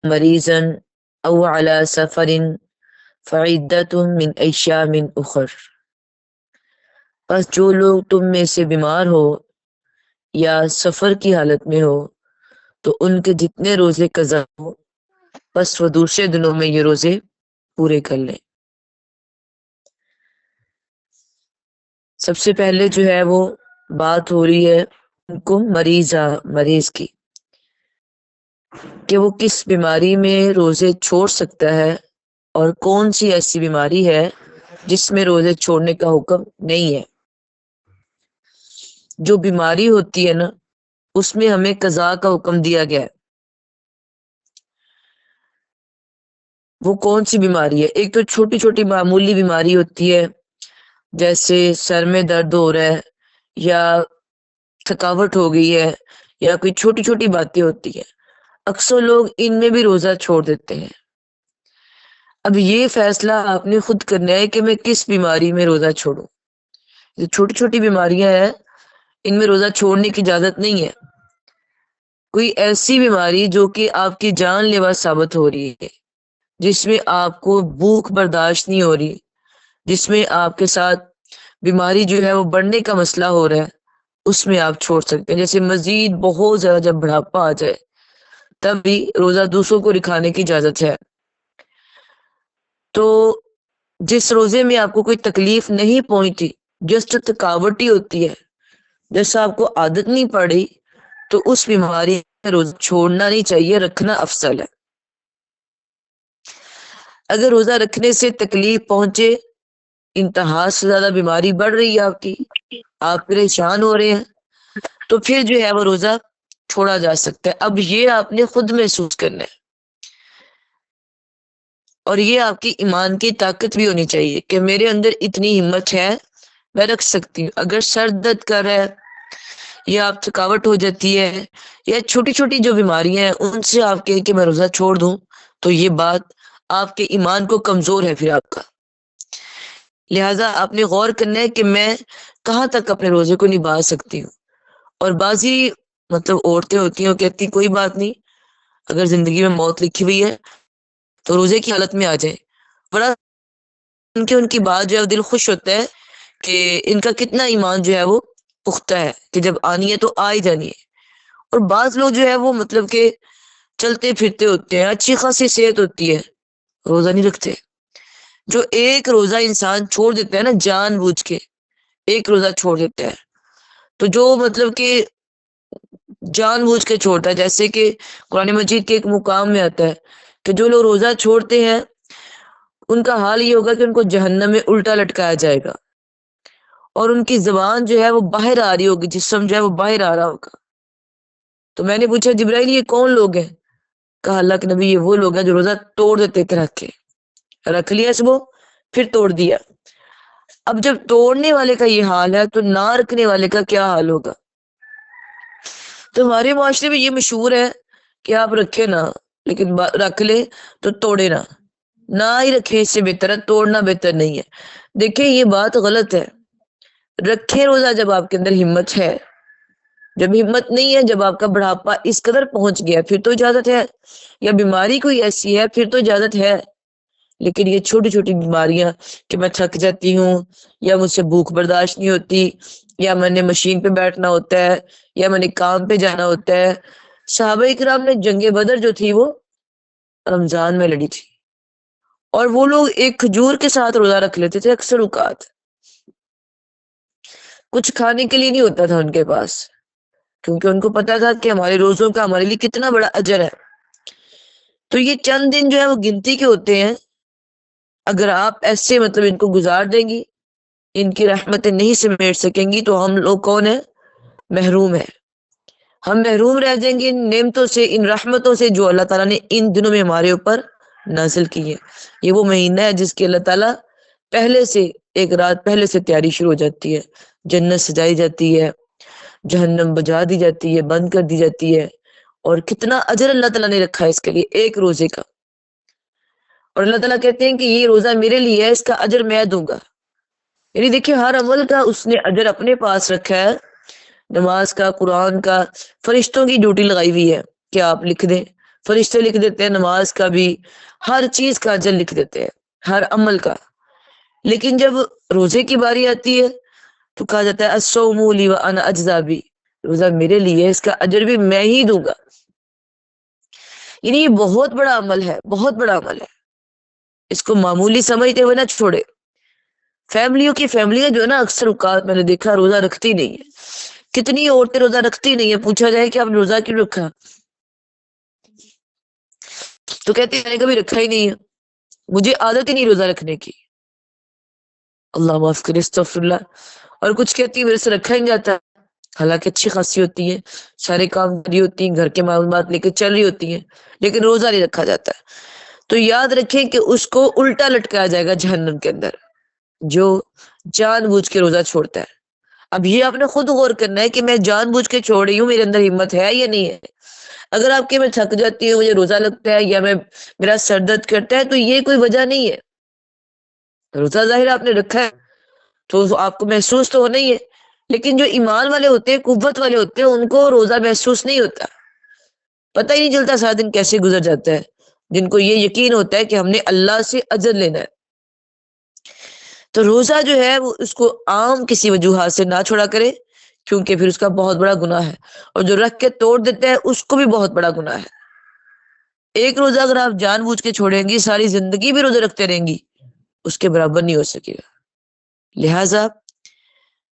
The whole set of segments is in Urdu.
مریضن او علی سفر فعدۃ من ایام اخر، پس جو لوگ تم میں سے بیمار ہو یا سفر کی حالت میں ہو تو ان کے جتنے روزے قضا ہو بس وہ دوسرے دنوں میں یہ روزے پورے کر لیں۔ سب سے پہلے جو ہے وہ بات ہو رہی ہے ان کو مریض کی، کہ وہ کس بیماری میں روزے چھوڑ سکتا ہے اور کون سی ایسی بیماری ہے جس میں روزے چھوڑنے کا حکم نہیں ہے۔ جو بیماری ہوتی ہے نا اس میں ہمیں قضا کا حکم دیا گیا ہے۔ وہ کون سی بیماری ہے؟ ایک تو چھوٹی چھوٹی معمولی بیماری ہوتی ہے، جیسے سر میں درد ہو رہا ہے یا تھکاوٹ ہو گئی ہے یا کوئی چھوٹی چھوٹی باتیں ہوتی ہیں، اکثر لوگ ان میں بھی روزہ چھوڑ دیتے ہیں۔ اب یہ فیصلہ آپ نے خود کرنا ہے کہ میں کس بیماری میں روزہ چھوڑوں۔ جو چھوٹی چھوٹی بیماریاں ہیں ان میں روزہ چھوڑنے کی اجازت نہیں ہے۔ کوئی ایسی بیماری جو کہ آپ کی جان لیوا ثابت ہو رہی ہے، جس میں آپ کو بھوک برداشت نہیں ہو رہی، جس میں آپ کے ساتھ بیماری جو ہے وہ بڑھنے کا مسئلہ ہو رہا ہے، اس میں آپ چھوڑ سکتے ہیں۔ جیسے مزید بہت زیادہ جب بڑھاپا آ جائے تب بھی روزہ دوسروں کو دکھانے کی اجازت ہے۔ تو جس روزے میں آپ کو کوئی تکلیف نہیں پہنچتی، جسٹ تھکاوٹ ہی ہوتی ہے، جیسا آپ کو عادت نہیں پڑی، تو اس بیماری میں روزہ چھوڑنا نہیں چاہیے، رکھنا افضل ہے۔ اگر روزہ رکھنے سے تکلیف پہنچے، انتہا سے زیادہ بیماری بڑھ رہی ہے آپ پریشان ہو رہے ہیں، تو پھر جو ہے وہ روزہ چھوڑا جا سکتا ہے۔ اب یہ آپ نے خود محسوس کرنا ہے، اور یہ آپ کی ایمان کی طاقت بھی ہونی چاہیے کہ میرے اندر اتنی ہمت ہے، میں رکھ سکتی ہوں۔ اگر سر درد کر رہا ہے یا آپ تھکاوٹ ہو جاتی ہے یا چھوٹی چھوٹی جو بیماریاں ہیں ان سے آپ کہیں کہ میں روزہ چھوڑ دوں، تو یہ بات آپ کے ایمان کو کمزور ہے پھر آپ کا۔ لہٰذا آپ نے غور کرنا ہے کہ میں کہاں تک اپنے روزے کو نبھا سکتی ہوں۔ اور بعضی عورتیں ہوتی ہیں وہ کہتی کوئی بات نہیں، اگر زندگی میں موت لکھی ہوئی ہے تو روزے کی حالت میں آ جائیں۔ بڑا ان کی بات جو ہے دل خوش ہوتا ہے کہ ان کا کتنا ایمان جو ہے وہ پختہ ہے کہ جب آنی ہے تو آ ہی جانی ہے۔ اور بعض لوگ جو ہے وہ کہ چلتے پھرتے ہوتے ہیں، اچھی خاصی صحت ہوتی ہے، روزہ نہیں رکھتے۔ جو ایک روزہ انسان چھوڑ دیتا ہے نا جان بوجھ کے، ایک روزہ چھوڑ دیتا ہے، تو جو کہ جان بوجھ کے چھوڑتا ہے، جیسے کہ قرآن مجید کے ایک مقام میں آتا ہے کہ جو لوگ روزہ چھوڑتے ہیں ان کا حال یہ ہوگا کہ ان کو جہنم میں الٹا لٹکایا جائے گا، اور ان کی زبان جو ہے وہ باہر آ رہی ہوگی، جسم جو ہے وہ باہر آ رہا ہوگا۔ تو میں نے پوچھا جبرائیل یہ کون لوگ ہیں؟ کہا اللہ کے نبی یہ وہ لوگ ہیں جو روزہ توڑ دیتے تھے، رکھ لیا صبح پھر توڑ دیا۔ اب جب توڑنے والے کا یہ حال ہے تو نہ رکھنے والے کا کیا حال ہوگا؟ تو ہمارے معاشرے میں یہ مشہور ہے کہ آپ رکھے نہ، لیکن رکھ لے تو توڑے نہ ہی رکھے، اس سے بہتر ہے توڑنا بہتر نہیں ہے۔ دیکھیں یہ بات غلط ہے۔ رکھے روزہ جب آپ کے اندر ہمت ہے، جب ہمت نہیں ہے، جب آپ کا بڑھاپا اس قدر پہنچ گیا پھر تو اجازت ہے، یا بیماری کوئی ایسی ہے پھر تو اجازت ہے۔ لیکن یہ چھوٹی چھوٹی بیماریاں کہ میں تھک جاتی ہوں، یا مجھ سے بھوک برداشت نہیں ہوتی، یا میں نے مشین پہ بیٹھنا ہوتا ہے، یا میں نے کام پہ جانا ہوتا ہے۔ صحابہ اکرام نے جنگ بدر جو تھی وہ رمضان میں لڑی تھی، اور وہ لوگ ایک کھجور کے ساتھ روزہ رکھ لیتے تھے اکثر اوقات، کچھ کھانے کے لیے نہیں ہوتا تھا ان کے پاس، کیونکہ ان کو پتا تھا کہ ہمارے روزوں کا ہمارے لیے کتنا بڑا اجر ہے۔ تو یہ چند دن جو ہے وہ گنتی کے ہوتے ہیں، اگر آپ ایسے ان کو گزار دیں گی، ان کی رحمتیں نہیں سمیٹ سکیں گی، تو ہم لوگ کون ہیں؟ محروم ہیں۔ ہم محروم رہ جائیں گے ان نعمتوں سے، ان رحمتوں سے جو اللہ تعالیٰ نے ان دنوں میں ہمارے اوپر نازل کی ہے۔ یہ وہ مہینہ ہے جس کی اللہ تعالیٰ پہلے سے ایک رات پہلے سے تیاری شروع ہو جاتی ہے، جنت سجائی جاتی ہے، جہنم بجا دی جاتی ہے، بند کر دی جاتی ہے، اور کتنا اجر اللہ تعالیٰ نے رکھا ہے اس کے لیے ایک روزے کا۔ اور اللہ تعالیٰ کہتے ہیں کہ یہ روزہ میرے لیے ہے، اس کا اجر میں دوں گا۔ یعنی دیکھیں ہر عمل کا اس نے اجر اپنے پاس رکھا ہے، نماز کا، قرآن کا، فرشتوں کی ڈیوٹی لگائی ہوئی ہے کہ آپ لکھ دیں، فرشتے لکھ دیتے ہیں نماز کا بھی، ہر چیز کا اجر لکھ دیتے ہیں، ہر عمل کا. لیکن جب روزے کی باری آتی ہے تو کہا جاتا ہے الصوم لی وانا اجزا بھی، روزہ میرے لیے، اس کا اجر بھی میں ہی دوں گا. یعنی یہ بہت بڑا عمل ہے، بہت بڑا عمل ہے. اس کو معمولی سمجھتے ہوئے نہ چھوڑے. فیملیاں جو ہے نا، اکثر اوقات میں نے دیکھا روزہ رکھتی نہیں ہے. کتنی عورتیں روزہ رکھتی نہیں ہے، پوچھا جائے کہ آپ نے روزہ کیوں رکھا تو کہتے ہیں میں نے کبھی رکھا ہی نہیں ہے، مجھے عادت ہی نہیں روزہ رکھنے کی. اللہ معاف کرے، استغفر اللہ. اور کچھ کہتی ہے میرے سے رکھا ہی نہیں جاتا، حالانکہ اچھی خاصی ہوتی ہے، سارے کام کری ہوتی ہیں، گھر کے معلومات لے کے چل رہی ہوتی ہیں، لیکن روزہ نہیں رکھا جاتا. تو یاد رکھیں کہ اس کو الٹا لٹکایا جائے گا جہنم کے اندر، جو جان بوجھ کے روزہ چھوڑتا ہے. اب یہ آپ نے خود غور کرنا ہے کہ میں جان بوجھ کے چھوڑ رہی ہوں، میرے اندر ہمت ہے یا نہیں ہے. اگر آپ کے میں تھک جاتی ہوں، مجھے روزہ لگتا ہے یا میرا سر درد کرتا ہے، تو یہ کوئی وجہ نہیں ہے. روزہ ظاہر آپ نے رکھا ہے تو آپ کو محسوس تو ہونا ہی ہے، لیکن جو ایمان والے ہوتے ہیں، قوت والے ہوتے ہیں، ان کو روزہ محسوس نہیں ہوتا، پتہ ہی نہیں چلتا سارا دن کیسے گزر جاتا ہے. جن کو یہ یقین ہوتا ہے کہ ہم نے اللہ سے اجر لینا ہے. تو روزہ جو ہے وہ اس کو عام کسی وجوہات سے نہ چھوڑا کرے، کیونکہ پھر اس کا بہت بڑا گناہ ہے. اور جو رکھ کے توڑ دیتا ہے اس کو بھی بہت بڑا گناہ ہے. ایک روزہ اگر آپ جان بوجھ کے چھوڑیں گی، ساری زندگی بھی روزے رکھتے رہیں گی، اس کے برابر نہیں ہو سکے گا. لہذا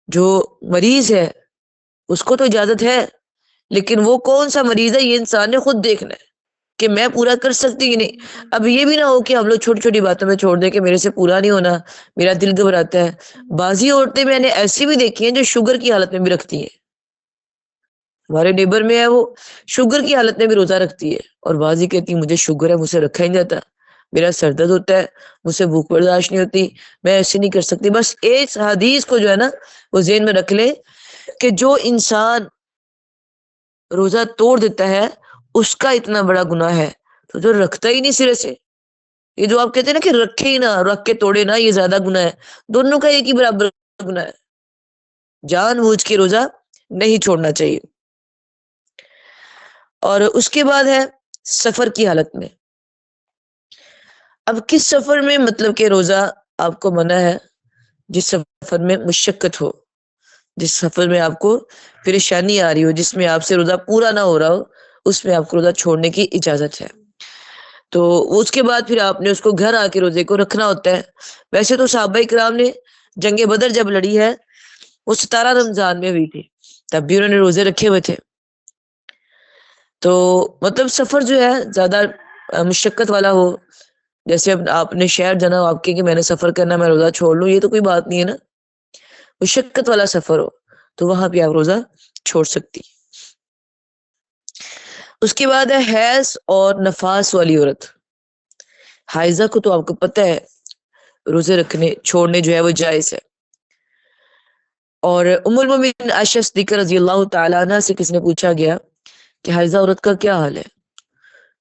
جو مریض ہے اس کو تو اجازت ہے، لیکن وہ کون سا مریض ہے یہ انسان نے خود دیکھنا ہے کہ میں پورا کر سکتی کہ نہیں. اب یہ بھی نہ ہو کہ ہم لوگ چھوٹی چھوٹی باتوں میں چھوڑ دیں کہ میرے سے پورا نہیں ہونا، میرا دل گھبراتا ہے. بعضی عورتیں میں نے ایسی بھی دیکھی ہیں جو شوگر کی حالت میں بھی رکھتی ہیں. ہمارے نیبر میں ہے، وہ شوگر کی حالت میں بھی روزہ رکھتی ہے، اور بعضی کہتی ہے مجھے شوگر ہے، مجھ سے رکھا ہی نہیں جاتا، میرا سر درد ہوتا ہے، مجھ سے بھوک برداشت نہیں ہوتی، میں ایسے نہیں کر سکتی. بس ایک حدیث کو جو ہے نا وہ ذہن میں رکھ لیں کہ جو انسان روزہ توڑ دیتا ہے اس کا اتنا بڑا گناہ ہے، تو جو رکھتا ہی نہیں سرے سے. یہ جو آپ کہتے ہیں نا کہ رکھے ہی نہ، رکھ کے توڑے نہ، یہ زیادہ گناہ ہے. دونوں کا ایک ہی برابر گناہ ہے. جان بوجھ کے روزہ نہیں چھوڑنا چاہیے. اور اس کے بعد ہے سفر کی حالت میں. اب کس سفر میں مطلب کہ روزہ آپ کو منع ہے؟ جس سفر میں مشقت ہو، جس سفر میں آپ کو پریشانی آ رہی ہو، جس میں آپ سے روزہ پورا نہ ہو رہا ہو، اس میں آپ کو روزہ چھوڑنے کی اجازت ہے. تو اس کے بعد پھر آپ نے اس کو گھر آ کے روزے کو رکھنا ہوتا ہے. ویسے تو صحابہ کرام نے جنگ بدر جب لڑی ہے وہ 17 رمضان میں ہوئی تھی، تب بھی انہوں نے روزے رکھے ہوئے تھے. تو مطلب سفر جو ہے زیادہ مشقت والا ہو، جیسے اب آپ نے شہر جانا، آپ کہ میں نے سفر کرنا، میں روزہ چھوڑ لوں، یہ تو کوئی بات نہیں ہے نا. مشقت والا سفر ہو تو وہاں پہ آپ روزہ چھوڑ سکتی. اس کے بعد ہے حیض اور نفاس والی عورت. حائضہ کو تو آپ کو پتہ ہے روزے رکھنے چھوڑنے جو ہے وہ جائز ہے. اور ام المومنین عائشہ صدیقہ رضی اللہ تعالی عنہ سے کس نے پوچھا گیا کہ حائضہ عورت کا کیا حال ہے،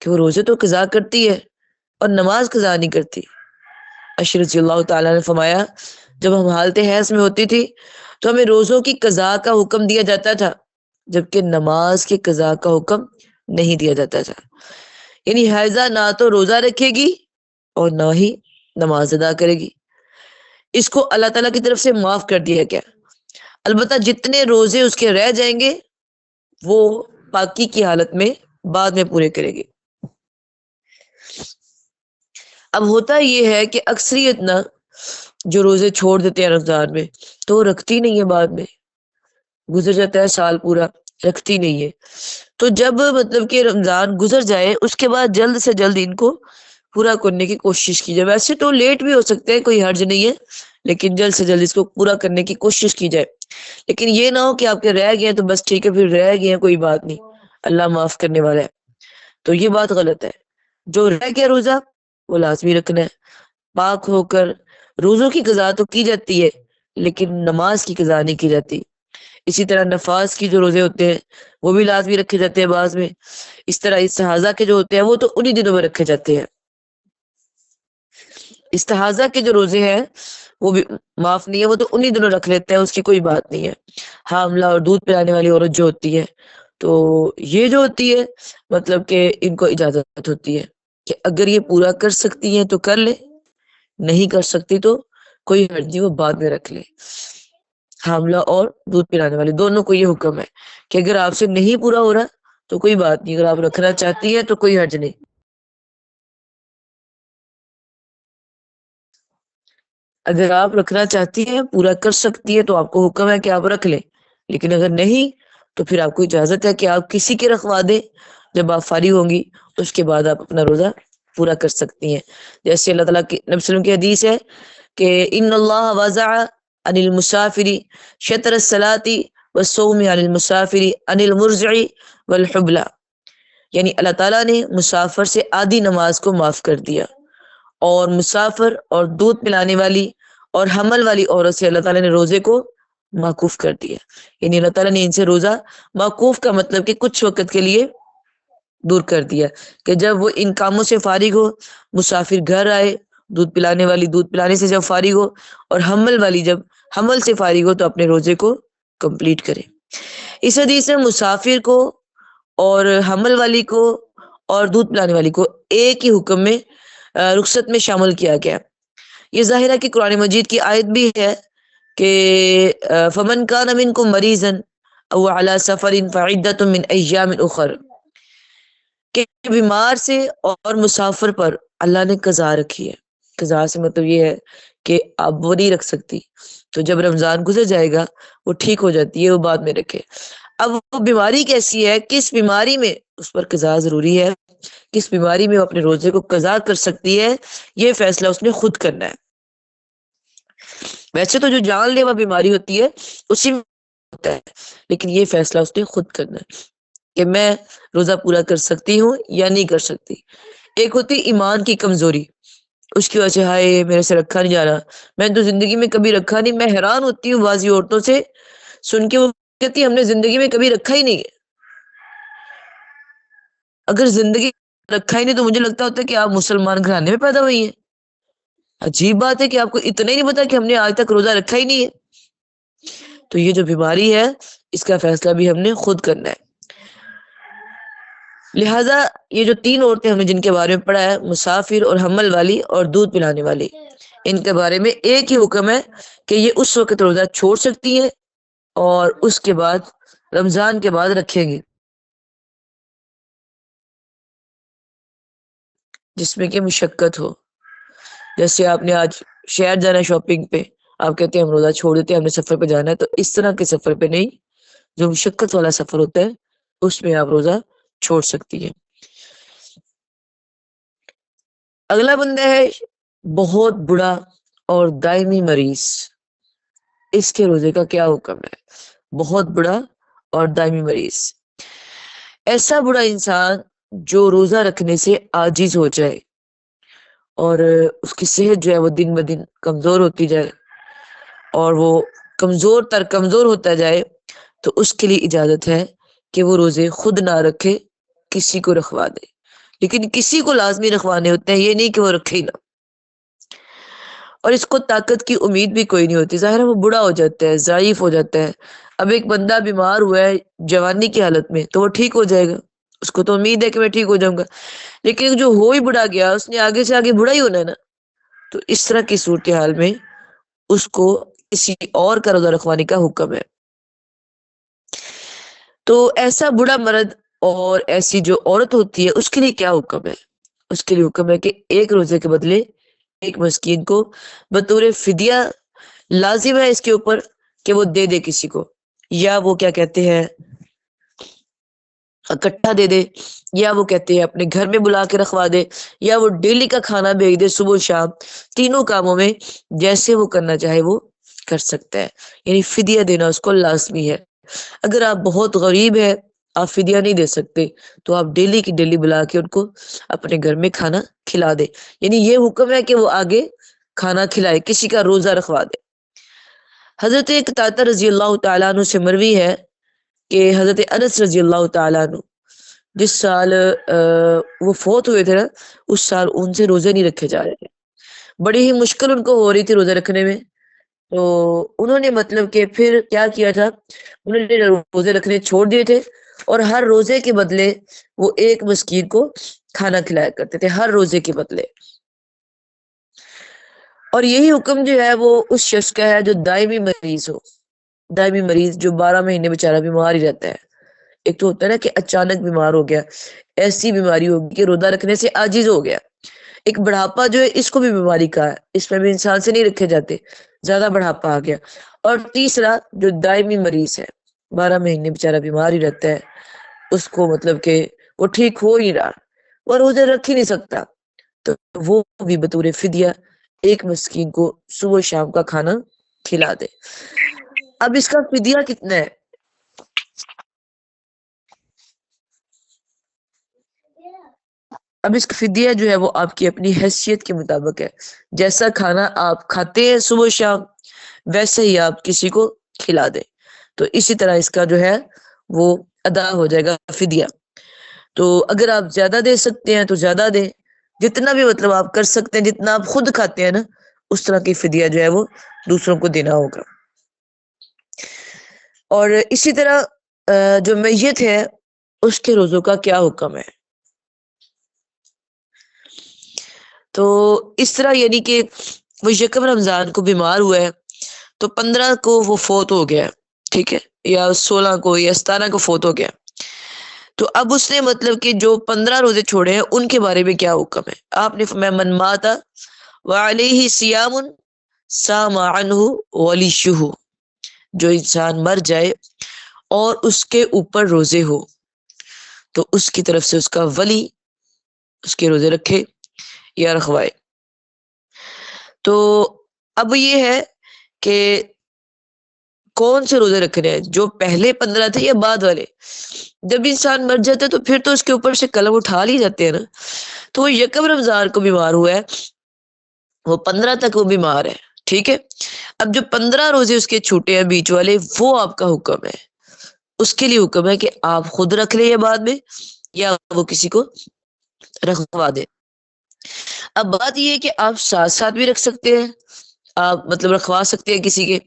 کہ وہ روزے تو قضا کرتی ہے اور نماز قضا نہیں کرتی. عائشہ رضی اللہ تعالیٰ نے فرمایا جب ہم حالت حیض میں ہوتی تھی تو ہمیں روزوں کی قضا کا حکم دیا جاتا تھا، جبکہ نماز کی قضا کا حکم نہیں دیا جاتا تھا. یعنی حائضہ نہ تو روزہ رکھے گی اور نہ ہی نماز ادا کرے گی. اس کو اللہ تعالیٰ کی طرف سے معاف کر دیا گیا. البتہ جتنے روزے اس کے رہ جائیں گے وہ پاکی کی حالت میں بعد میں پورے کرے گی. اب ہوتا یہ ہے کہ اکثریت نہ جو روزے چھوڑ دیتے ہیں رمضان میں تو رکھتی نہیں ہے، بعد میں گزر جاتا ہے سال پورا رکھتی نہیں ہے. تو جب مطلب کہ رمضان گزر جائے اس کے بعد جلد سے جلد ان کو پورا کرنے کی کوشش کی جائے. ویسے تو لیٹ بھی ہو سکتے ہیں، کوئی حرج نہیں ہے، لیکن جلد سے جلد اس کو پورا کرنے کی کوشش کی جائے. لیکن یہ نہ ہو کہ آپ کے رہ گئے ہیں تو بس ٹھیک ہے، پھر رہ گئے ہیں کوئی بات نہیں، اللہ معاف کرنے والا ہے. تو یہ بات غلط ہے. جو رہ گیا روزہ وہ لازمی رکھنا ہے. پاک ہو کر روزوں کی قضا تو کی جاتی ہے لیکن نماز کی قضا نہیں کی جاتی. اسی طرح نفاس کی جو روزے ہوتے ہیں وہ بھی لازمی رکھے جاتے ہیں بعض میں. اس طرح استحاضہ کے جو ہوتے ہیں وہ تو انہی دنوں میں رکھے جاتے ہیں. استحاضہ کے جو روزے ہیں وہ بھی معاف نہیں ہے، وہ تو انہی دنوں رکھ لیتے ہیں، اس کی کوئی بات نہیں ہے. حاملہ اور دودھ پلانے والی عورت جو ہوتی ہے تو یہ جو ہوتی ہے مطلب کہ ان کو اجازت ہوتی ہے کہ اگر یہ پورا کر سکتی ہیں تو کر لے، نہیں کر سکتی تو کوئی حرج نہیں، وہ بعد میں رکھ لے۔ حاملہ اور دودھ پلانے والی دونوں کو یہ حکم ہے کہ اگر آپ سے نہیں پورا ہو رہا تو کوئی بات نہیں، اگر آپ رکھنا چاہتی ہیں تو کوئی حرج نہیں۔ اگر آپ رکھنا چاہتی ہیں، پورا کر سکتی ہے، تو آپ کو حکم ہے کہ آپ رکھ لیں، لیکن اگر نہیں تو پھر آپ کو اجازت ہے کہ آپ کسی کے رکھوا دیں۔ جب آپ فارغ ہوں گی اس کے بعد آپ اپنا روزہ پورا کر سکتی ہیں۔ جیسے اللہ تعالیٰ کی نبی صلی اللہ علیہ وسلم کی حدیث ہے کہ ان اللہ وضع عن المسافر شطر الصلاۃ والصوم عن المسافر عن المرضع والحبلى، یعنی اللہ تعالیٰ نے مسافر سے آدھی نماز کو معاف کر دیا، اور مسافر اور دودھ پلانے والی اور حمل والی عورت سے اللہ تعالیٰ نے روزے کو موقوف کر دیا۔ یعنی اللہ تعالیٰ نے ان سے روزہ موقوف کا مطلب کہ کچھ وقت کے لیے دور کر دیا، کہ جب وہ ان کاموں سے فارغ ہو، مسافر گھر آئے، دودھ پلانے والی دودھ پلانے سے جب فارغ ہو، اور حمل والی جب حمل سے فارغ ہو، تو اپنے روزے کو کمپلیٹ کرے۔ اس حدیث میں مسافر کو اور حمل والی کو اور دودھ پلانے والی کو ایک ہی حکم میں رخصت میں شامل کیا گیا۔ یہ ظاہر ہے کہ قرآن مجید کی آیت بھی ہے کہ فمن کان منکم مریضا او علی سفر فعدۃ من ایام اخر، کہ بیمار سے اور مسافر پر اللہ نے قضا رکھی ہے۔ قضا سے مطلب یہ ہے کہ اب وہ نہیں رکھ سکتی، تو جب رمضان گزر جائے گا وہ ٹھیک ہو جاتی ہے، وہ بعد میں رکھے۔ اب وہ بیماری کیسی ہے، کس بیماری میں اس پر قضا ضروری ہے، کس بیماری میں وہ اپنے روزے کو قضا کر سکتی ہے، یہ فیصلہ اس نے خود کرنا ہے۔ ویسے تو جو جان لیوا بیماری ہوتی ہے اسی میں ہوتا ہے، لیکن یہ فیصلہ اس نے خود کرنا ہے کہ میں روزہ پورا کر سکتی ہوں یا نہیں کر سکتی۔ ایک ہوتی ایمان کی کمزوری، اس کی وجہ سے ہائے میرے سے رکھا نہیں جا رہا، میں تو زندگی میں کبھی رکھا نہیں۔ میں حیران ہوتی ہوں بعضی عورتوں سے سن کے، وہ کہتی ہم نے زندگی میں کبھی رکھا ہی نہیں ہے۔ اگر زندگی رکھا ہی نہیں تو مجھے لگتا ہوتا ہے کہ آپ مسلمان گھرانے میں پیدا ہوئی ہیں۔ عجیب بات ہے کہ آپ کو اتنا ہی نہیں پتا کہ ہم نے آج تک روزہ رکھا ہی نہیں ہے۔ تو یہ جو بیماری ہے اس کا فیصلہ بھی ہم نے خود کرنا ہے۔ لہٰذا یہ جو تین عورتیں ہم نے جن کے بارے میں پڑھا ہے، مسافر اور حمل والی اور دودھ پلانے والی، ان کے بارے میں ایک ہی حکم ہے کہ یہ اس وقت روزہ چھوڑ سکتی ہیں اور اس کے بعد رمضان کے بعد رکھیں گے، جس میں کہ مشقت ہو۔ جیسے آپ نے آج شہر جانا ہے شاپنگ پہ، آپ کہتے ہیں ہم روزہ چھوڑ دیتے ہیں، ہم نے سفر پہ جانا ہے، تو اس طرح کے سفر پہ نہیں، جو مشقت والا سفر ہوتا ہے اس میں آپ روزہ چھوڑ سکتی ہیں۔ اگلا بندہ ہے بہت بڑا اور دائمی مریض، اس کے روزے کا کیا حکم ہے؟ بہت بڑا اور دائمی مریض، ایسا بڑا انسان جو روزہ رکھنے سے عاجز ہو جائے اور اس کی صحت جو ہے وہ دن بدن کمزور ہوتی جائے اور وہ کمزور تر کمزور ہوتا جائے، تو اس کے لیے اجازت ہے کہ وہ روزے خود نہ رکھے، کسی کو رکھوا دے، لیکن کسی کو لازمی رکھوانے ہوتے ہیں، یہ نہیں کہ وہ رکھے ہی نہ۔ اور اس کو طاقت کی امید بھی کوئی نہیں ہوتی، ظاہر ہے وہ بوڑھا ہو جاتا ہے، ضعیف ہو جاتا ہے۔ اب ایک بندہ بیمار ہوا ہے جوانی کی حالت میں تو وہ ٹھیک ہو جائے گا، اس کو تو امید ہے کہ میں ٹھیک ہو جاؤں گا، لیکن جو ہو ہی بڑھا گیا اس نے آگے سے آگے بڑھا ہی ہونا ہے نا، تو اس طرح کی صورتحال میں اس کو کسی اور کا روزہ رکھوانے کا حکم ہے۔ تو ایسا بڑا مرد اور ایسی جو عورت ہوتی ہے اس کے لیے کیا حکم ہے؟ اس کے لیے حکم ہے کہ ایک روزے کے بدلے ایک مسکین کو بطور فدیہ لازم ہے اس کے اوپر کہ وہ دے دے کسی کو، یا وہ کیا کہتے ہیں اکٹھا دے دے، یا وہ کہتے ہیں اپنے گھر میں بلا کے رکھوا دے، یا وہ ڈیلی کا کھانا بھیج دے صبح شام۔ تینوں کاموں میں جیسے وہ کرنا چاہے وہ کر سکتا ہے، یعنی فدیہ دینا اس کو لازمی ہے۔ اگر آپ بہت غریب ہے، آپ فدیہ نہیں دے سکتے، تو آپ ڈیلی کی ڈیلی بلا کے ان کو اپنے گھر میں کھانا کھلا دے، یعنی یہ حکم ہے کہ وہ آگے کھانا کھلائے، کسی کا روزہ رکھوا دے۔ حضرت قتادہ رضی اللہ تعالیٰ عنہ سے مروی ہے کہ حضرت انس رضی اللہ تعالیٰ عنہ جس سال وہ فوت ہوئے تھے نا، اس سال ان سے روزے نہیں رکھے جا رہے تھے، بڑی ہی مشکل ان کو ہو رہی تھی روزے رکھنے میں۔ تو انہوں نے مطلب کہ پھر کیا کیا تھا، انہوں نے روزے رکھنے چھوڑ دیے تھے اور ہر روزے کے بدلے وہ ایک مسکین کو کھانا کھلایا کرتے تھے، ہر روزے کے بدلے۔ اور یہی حکم جو ہے وہ اس شخص کا ہے جو دائمی مریض ہو، دائمی مریض جو 12 مہینے بیچارہ بیمار ہی رہتا ہے۔ ایک تو ہوتا ہے نا کہ اچانک بیمار ہو گیا، ایسی بیماری ہوگی کہ روزہ رکھنے سے عاجز ہو گیا۔ ایک بڑھاپا جو ہے اس کو بھی بیماری کا ہے، اس میں بھی انسان سے نہیں رکھے جاتے، زیادہ بڑھاپا آ گیا۔ اور تیسرا جو دائمی مریض ہے، 12 مہینے بیچارہ بیمار ہی رہتا ہے، اس کو مطلب کہ وہ ٹھیک ہو ہی رہا، وہ روزے رکھ ہی نہیں سکتا، تو وہ بھی بطور فدیہ ایک مسکین کو صبح شام کا کھانا کھلا دے۔ اب اس کا فدیہ کتنا ہے؟ اب اس کا فدیہ جو ہے وہ آپ کی اپنی حیثیت کے مطابق ہے، جیسا کھانا آپ کھاتے ہیں صبح شام ویسے ہی آپ کسی کو کھلا دیں، تو اسی طرح اس کا جو ہے وہ ادا ہو جائے گا فدیہ۔ تو اگر آپ زیادہ دے سکتے ہیں تو زیادہ دیں، جتنا بھی مطلب آپ کر سکتے ہیں، جتنا آپ خود کھاتے ہیں نا اس طرح کی فدیہ جو ہے وہ دوسروں کو دینا ہوگا۔ اور اسی طرح جو میت ہے اس کے روزوں کا کیا حکم ہے؟ تو اس طرح یعنی کہ وہ یکم رمضان کو بیمار ہوا ہے تو 15 کو وہ فوت ہو گیا، ٹھیک ہے، یا 16 کو یا 17 کو فوت ہو گیا، تو اب اس نے مطلب کہ جو 15 روزے چھوڑے ہیں ان کے بارے میں کیا حکم ہے؟ آپ نے فرمایا من مات وعلیہ صیام صام عنہ ولیشہ، جو انسان مر جائے اور اس کے اوپر روزے ہو تو اس کی طرف سے اس کا ولی اس کے روزے رکھے یا رکھوائے۔ تو اب یہ ہے کہ کون سے روزے رکھنے ہیں، جو پہلے 15 تھے یا بعد والے؟ جب انسان مر جاتا ہے تو پھر تو اس کے اوپر سے قلم اٹھا لی جاتے ہیں نا، تو وہ یکم رمضان کو بیمار ہوا ہے، وہ 15 تک وہ بیمار ہے، ٹھیک ہے، اب جو 15 روزے اس کے چھوٹے ہیں بیچ والے، وہ آپ کا حکم ہے، اس کے لیے حکم ہے کہ آپ خود رکھ لیں یا بعد میں، یا وہ کسی کو رکھوا دیں۔ اب بات یہ ہے کہ آپ ساتھ ساتھ بھی رکھ سکتے ہیں، آپ مطلب رکھوا سکتے ہیں کسی کے،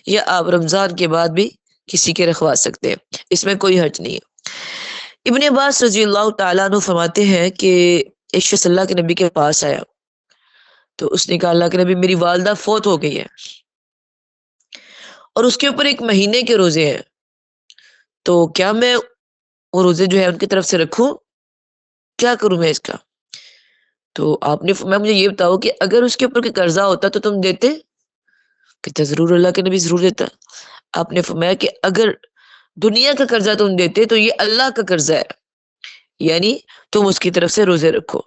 یا آپ رمضان کے بعد بھی کسی کے رکھوا سکتے ہیں، اس میں کوئی حرج نہیں ہے۔ ابن عباس رضی اللہ تعالیٰ عنہ فرماتے ہیں کہ ایک شخص اللہ کے نبی کے پاس آیا تو اس نے کہا اللہ کے نبی میری والدہ فوت ہو گئی ہے اور اس کے اوپر ایک مہینے کے روزے ہیں، تو کیا میں وہ روزے جو ہے ان کی طرف سے رکھوں، کیا کروں میں اس کا؟ تو آپ نے فرمایا مجھے یہ بتاؤ کہ اگر اس کے اوپر کوئی قرضہ ہوتا تو تم دیتے؟ کہتے ضرور اللہ کے نبی ضرور دیتا۔ آپ نے فرمایا کہ اگر دنیا کا قرضہ تم دیتے تو یہ اللہ کا قرضہ ہے، یعنی تم اس کی طرف سے روزے رکھو،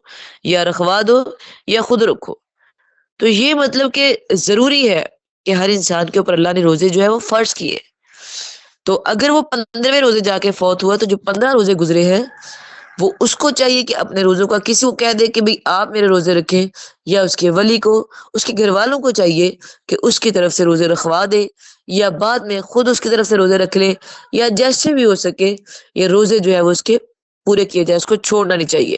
یا رکھوا دو یا خود رکھو۔ تو یہ مطلب کہ ضروری ہے کہ ہر انسان کے اوپر اللہ نے روزے جو ہے وہ فرض کیے، تو اگر وہ 15ویں روزے جا کے فوت ہوا تو جو 15 روزے گزرے ہیں وہ اس کو چاہیے کہ اپنے روزوں کا کسی کو کہہ دے کہ بھئی آپ میرے روزے رکھیں، یا اس کے ولی کو، اس کے گھر والوں کو چاہیے کہ اس کی طرف سے روزے رکھوا دے، یا بعد میں خود اس کی طرف سے روزے رکھ لے، یا جیسے بھی ہو سکے یہ روزے جو ہے وہ اس کے پورے کیے جائے، اس کو چھوڑنا نہیں چاہیے۔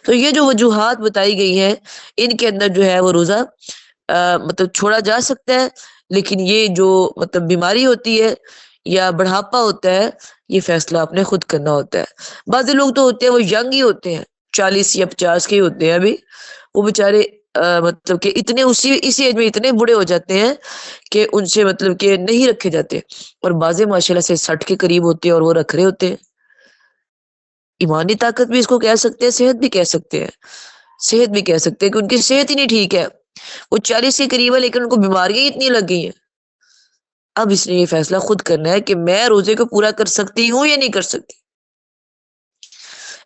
تو یہ جو وجوہات بتائی گئی ہیں ان کے اندر جو ہے وہ روزہ مطلب چھوڑا جا سکتا ہے، لیکن یہ جو مطلب بیماری ہوتی ہے یا بڑھاپا ہوتا ہے یہ فیصلہ آپ نے خود کرنا ہوتا ہے۔ بعض لوگ تو ہوتے ہیں وہ ینگ ہی ہوتے ہیں، 40 یا 50 کے ہی ہوتے ہیں ابھی، وہ بےچارے مطلب کہ اتنے اسی ایج میں اتنے بوڑھے ہو جاتے ہیں کہ ان سے مطلب کہ نہیں رکھے جاتے، اور بعض ماشاءاللہ سے 60 کے قریب ہوتے ہیں اور وہ رکھ رہے ہوتے ہیں۔ ایمانی طاقت بھی اس کو کہہ سکتے ہیں، صحت بھی کہہ سکتے ہیں، صحت بھی کہہ سکتے ہیں کہ ان کی صحت ہی نہیں ٹھیک ہے، وہ 40 کے قریب ہے لیکن ان کو بیماریاں اتنی لگ گئی ہیں۔ اب اس نے یہ فیصلہ خود کرنا ہے کہ میں روزے کو پورا کر سکتی ہوں یا نہیں کر سکتی۔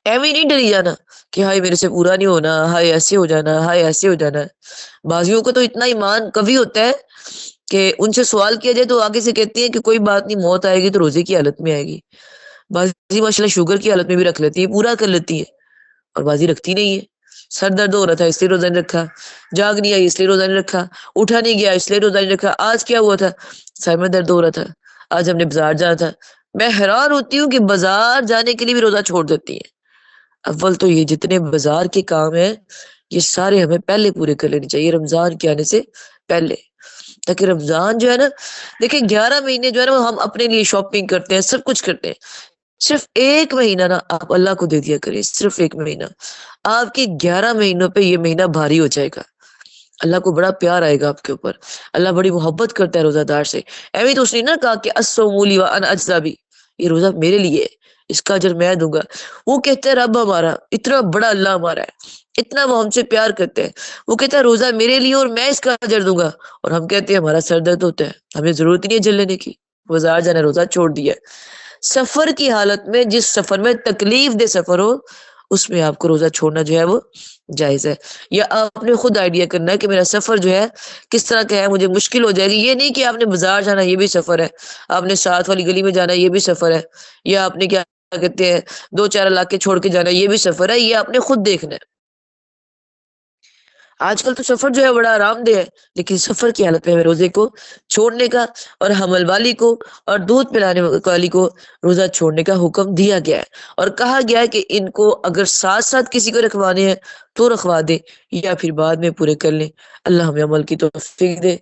ایویں نہیں ڈری جانا کہ ہائے میرے سے پورا نہیں ہونا، ہائے ایسے ہو جانا، ہائے ایسے ہو جانا۔ بعضیوں کو تو اتنا ایمان قوی ہوتا ہے کہ ان سے سوال کیا جائے تو آگے سے کہتی ہیں کہ کوئی بات نہیں، موت آئے گی تو روزے کی حالت میں آئے گی۔ بعضی ماشاءاللہ شوگر کی حالت میں بھی رکھ لیتی ہے، پورا کر لیتی ہے، اور بعضی رکھتی نہیں ہے۔ سر درد ہو رہا تھا اس لیے روزہ نہیں رکھا، جاگ نہیں آئی اس لیے روزہ نہیں رکھا، اٹھا نہیں گیا اس لیے روزہ نہیں رکھا، آج کیا ہوا تھا، سر میں درد ہو رہا تھا، آج ہم نے بازار جانا تھا۔ میں حیران ہوتی ہوں کہ بازار جانے کے لیے بھی روزہ چھوڑ دیتی ہے۔ اول تو یہ جتنے بازار کے کام ہیں یہ سارے ہمیں پہلے پورے کر لینے چاہیے رمضان کے آنے سے پہلے، تاکہ رمضان جو ہے نا، دیکھیں 11 مہینے جو ہے نا ہم اپنے لیے شاپنگ کرتے ہیں، سب کچھ کرتے ہیں، صرف ایک مہینہ نا آپ اللہ کو دے دیا کریں، صرف ایک مہینہ، آپ کی 11 مہینوں پہ یہ مہینہ بھاری ہو جائے گا، اللہ کو بڑا پیار آئے گا آپ کے اوپر، اللہ بڑی محبت کرتا ہے روزہ دار سے۔ ایویں تو اس نے نا کہا کہ الصوم لی وانا اجزا بھی، یہ روزہ میرے لیے ہے، اس کا اجر میں دوں گا۔ وہ کہتے ہیں رب ہمارا اتنا بڑا، اللہ ہمارا ہے اتنا، وہ ہم سے پیار کرتے ہیں، وہ کہتا ہے روزہ میرے لیے اور میں اس کا اجر دوں گا، اور ہم کہتے ہیں ہمارا سر درد ہوتا ہے، ہمیں ضرورت ہی نہیں ہے جل لینے کی، بازار جانا روزہ چھوڑ دیا ہے۔ سفر کی حالت میں، جس سفر میں تکلیف دہ سفر ہو، اس میں آپ کو روزہ چھوڑنا جو ہے وہ جائز ہے۔ یا آپ نے خود آئیڈیا کرنا ہے کہ میرا سفر جو ہے کس طرح کا ہے، مجھے مشکل ہو جائے گی، یہ نہیں کہ آپ نے بازار جانا یہ بھی سفر ہے، آپ نے ساتھ والی گلی میں جانا یہ بھی سفر ہے، یا آپ نے کیا کہتے ہیں 2-4 علاقے چھوڑ کے جانا یہ بھی سفر ہے، یہ آپ نے خود دیکھنا ہے۔ آج کل تو سفر جو ہے بڑا آرام دہ ہے، لیکن سفر کی حالت میں ہمیں روزے کو چھوڑنے کا، اور حمل والی کو اور دودھ پلانے والی کو روزہ چھوڑنے کا حکم دیا گیا ہے، اور کہا گیا ہے کہ ان کو اگر ساتھ ساتھ کسی کو رکھوانے ہیں تو رکھوا دے، یا پھر بعد میں پورے کر لیں۔ اللہ ہمیں عمل کی توفیق دے۔